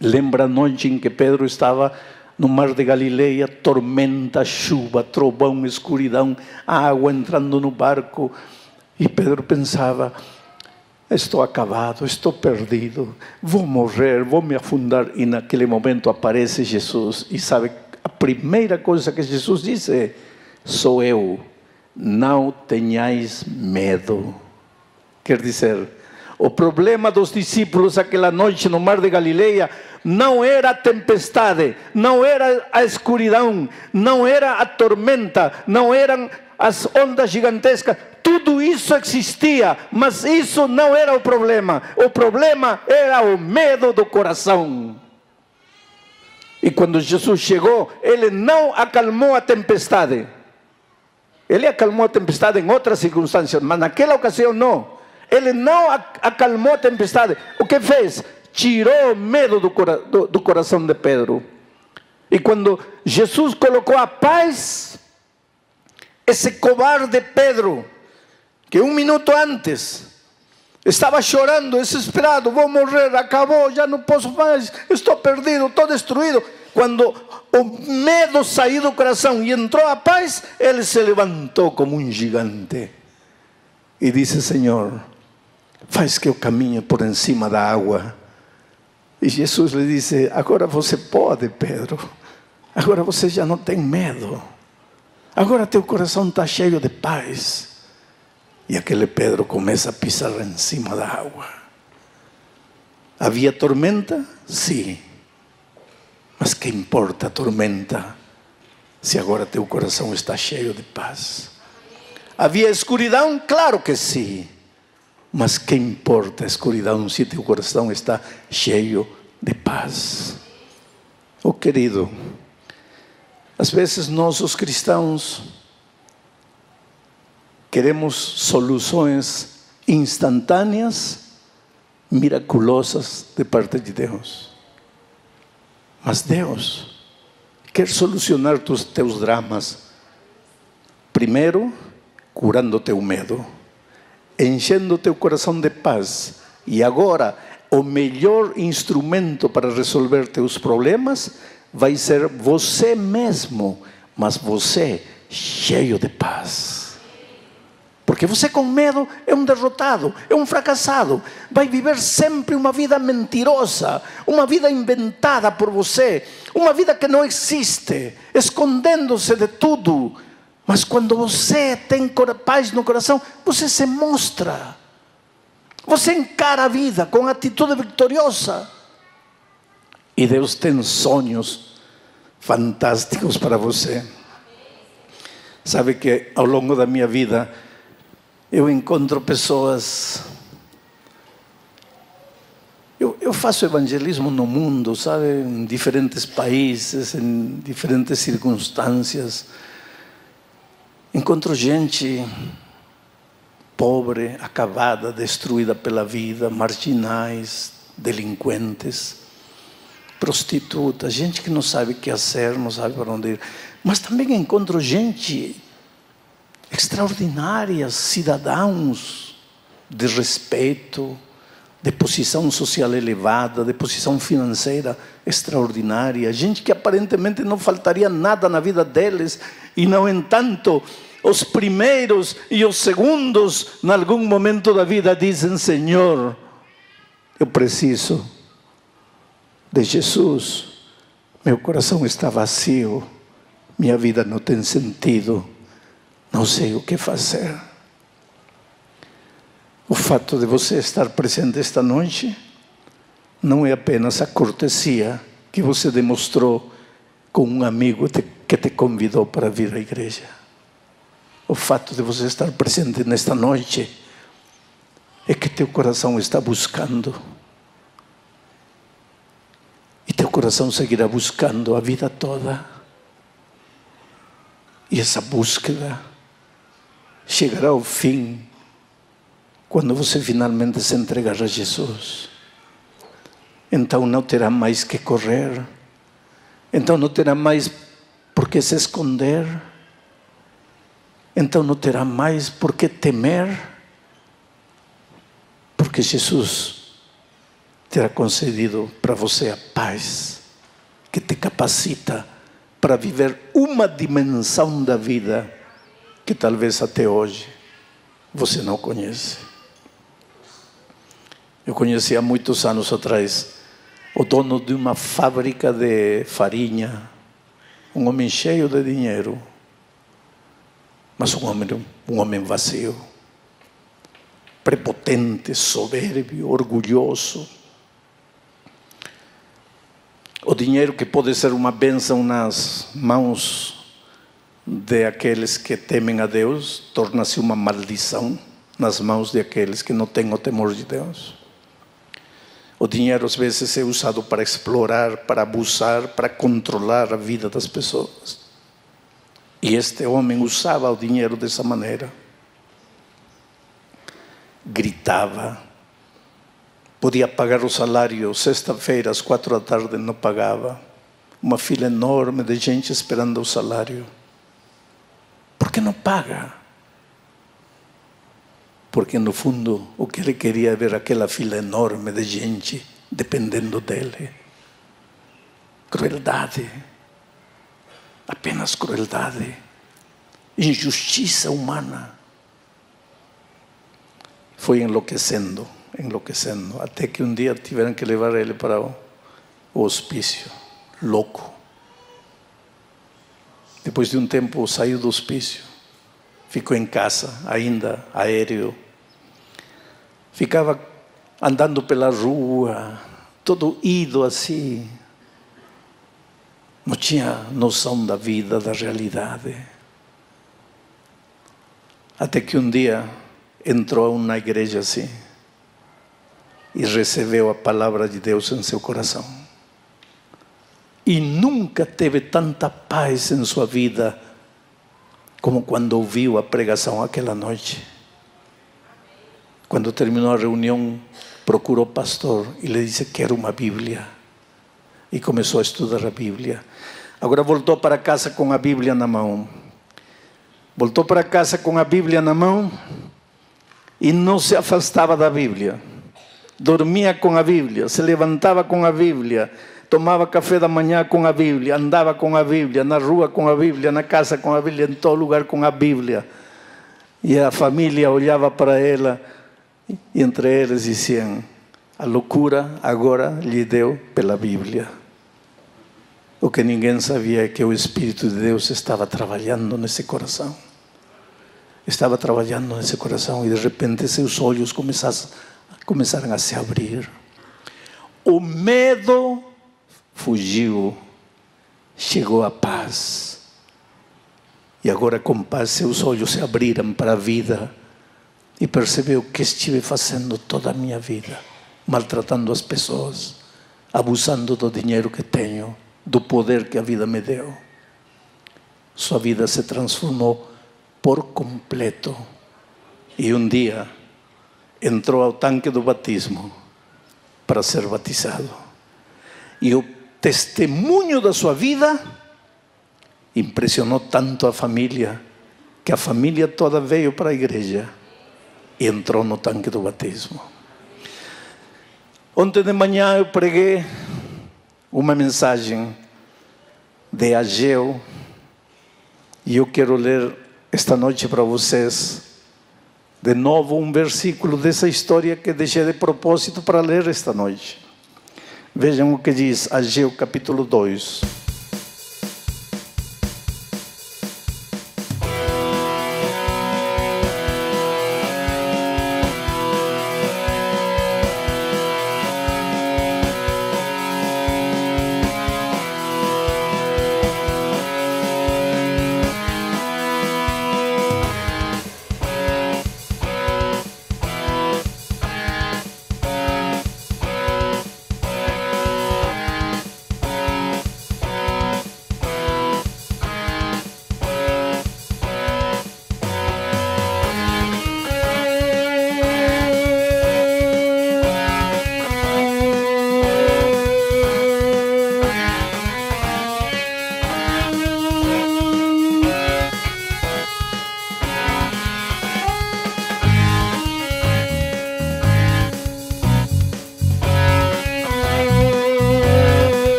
A: Lembra a noite em que Pedro estava no mar de Galileia, tormenta, chuva, trovão, escuridão, água entrando no barco. E Pedro pensava: estou acabado, estou perdido, vou morrer, vou me afundar. E naquele momento aparece Jesus. E sabe, a primeira coisa que Jesus disse: sou eu, não tenhais medo. Quer dizer, o problema dos discípulos aquela noite no mar de Galileia não era a tempestade, não era a escuridão, não era a tormenta, não eram as ondas gigantescas. Tudo isso existia, mas isso não era o problema. O problema era o medo do coração. E quando Jesus chegou, Ele não acalmou a tempestade. Ele acalmou a tempestade em outras circunstâncias, mas naquela ocasião não. Ele não acalmou a tempestade. O que fez? Tirou o medo do coração de Pedro. E quando Jesus colocou a paz, esse covarde Pedro, que um minuto antes estava chorando, desesperado: vou morrer, acabou, já não posso mais, estou perdido, estou destruído. Quando o medo saiu do coração e entrou a paz, ele se levantou como um gigante e disse: Senhor, faz que eu caminhe por cima da água. E Jesus lhe disse: agora você pode, Pedro, agora você já não tem medo, agora teu coração está cheio de paz. E aquele Pedro começa a pisar em cima da água. Havia tormenta? Sim. Mas que importa a tormenta, se agora teu coração está cheio de paz? Havia escuridão? Claro que sim. Mas que importa a escuridão se teu coração está cheio de paz? Oh querido, às vezes nós os cristãos queremos soluções instantâneas, miraculosas de parte de Deus. Mas Deus quer solucionar teus dramas, primeiro curando teu medo, enchendo teu coração de paz. E agora, o melhor instrumento para resolver teus problemas vai ser você mesmo, mas você cheio de paz. Porque você com medo é um derrotado, é um fracassado. Vai viver sempre uma vida mentirosa, uma vida inventada por você, uma vida que não existe, escondendo-se de tudo. Mas quando você tem paz no coração, você se mostra. Você encara a vida com atitude vitoriosa. E Deus tem sonhos fantásticos para você. Sabe que ao longo da minha vida, eu encontro pessoas... Eu faço evangelismo no mundo, sabe? Em diferentes países, em diferentes circunstâncias. Encontro gente pobre, acabada, destruída pela vida, marginais, delinquentes, prostitutas, gente que não sabe o que fazer, não sabe para onde ir. Mas também encontro gente extraordinária, cidadãos de respeito, de posição social elevada, de posição financeira extraordinária, gente que aparentemente não faltaria nada na vida deles, e no entanto, os primeiros e os segundos, em algum momento da vida, dizem: Senhor, eu preciso de Jesus, meu coração está vazio, minha vida não tem sentido, não sei o que fazer. O fato de você estar presente esta noite não é apenas a cortesia que você demonstrou com um amigo que te convidou para vir à igreja. O fato de você estar presente nesta noite é que teu coração está buscando. E teu coração seguirá buscando a vida toda. E essa búsqueda chegará ao fim quando você finalmente se entregar a Jesus. Então não terá mais que correr. Então não terá mais por que se esconder. Então não terá mais por que temer. Porque Jesus terá concedido para você a paz que te capacita para viver uma dimensão da vida que talvez até hoje você não conhece. Eu conheci há muitos anos atrás o dono de uma fábrica de farinha, um homem cheio de dinheiro, mas um homem vazio, prepotente, soberbio, orgulhoso. O dinheiro que pode ser uma bênção nas mãos de aqueles que temem a Deus, torna-se uma maldição nas mãos de aqueles que não têm o temor de Deus. O dinheiro às vezes é usado para explorar, para abusar, para controlar a vida das pessoas. E este homem usava o dinheiro dessa maneira. Gritava. Podia pagar o salário sexta-feira às 4 da tarde, não pagava. Uma fila enorme de gente esperando o salário. Por que não paga? Porque no fundo o que ele queria é ver aquela fila enorme de gente dependendo dele. Crueldade. Apenas crueldade. Injustiça humana. Foi enlouquecendo, até que um dia tiveram que levar ele para o hospício, louco. Depois de um tempo saiu do hospício, ficou em casa, ainda aéreo. Ficava andando pela rua, todo ido assim. Não tinha noção da vida, da realidade. Até que um dia entrou na igreja assim e recebeu a palavra de Deus em seu coração. E nunca teve tanta paz em sua vida como quando ouviu a pregação aquela noite. Quando terminou a reunião, procurou o pastor e lhe disse: quero uma Bíblia. E começou a estudar a Bíblia. Agora voltou para casa com a Bíblia na mão. Voltou para casa com a Bíblia na mão e não se afastava da Bíblia. Dormia com a Bíblia, se levantava com a Bíblia, tomava café da manhã com a Bíblia, andava com a Bíblia, na rua com a Bíblia, na casa com a Bíblia, em todo lugar com a Bíblia. E a família olhava para ela, e entre eles diziam: a loucura agora lhe deu pela Bíblia. O que ninguém sabia é que o Espírito de Deus estava trabalhando nesse coração. Estava trabalhando nesse coração, e de repente seus olhos começaram a se abrir. O medo fugiu, chegou a paz. E agora, com paz, seus olhos se abriram para a vida e percebeu que estive fazendo toda a minha vida, maltratando as pessoas, abusando do dinheiro que tenho, do poder que a vida me deu. Sua vida se transformou por completo. E um dia entrou ao tanque do batismo para ser batizado. E o testemunho da sua vida impressionou tanto a família, que a família toda veio para a igreja e entrou no tanque do batismo. Ontem de manhã eu preguei uma mensagem de Ageu, e eu quero ler esta noite para vocês de novo um versículo dessa história que deixei de propósito para ler esta noite. Vejam o que diz Ageu capítulo 2.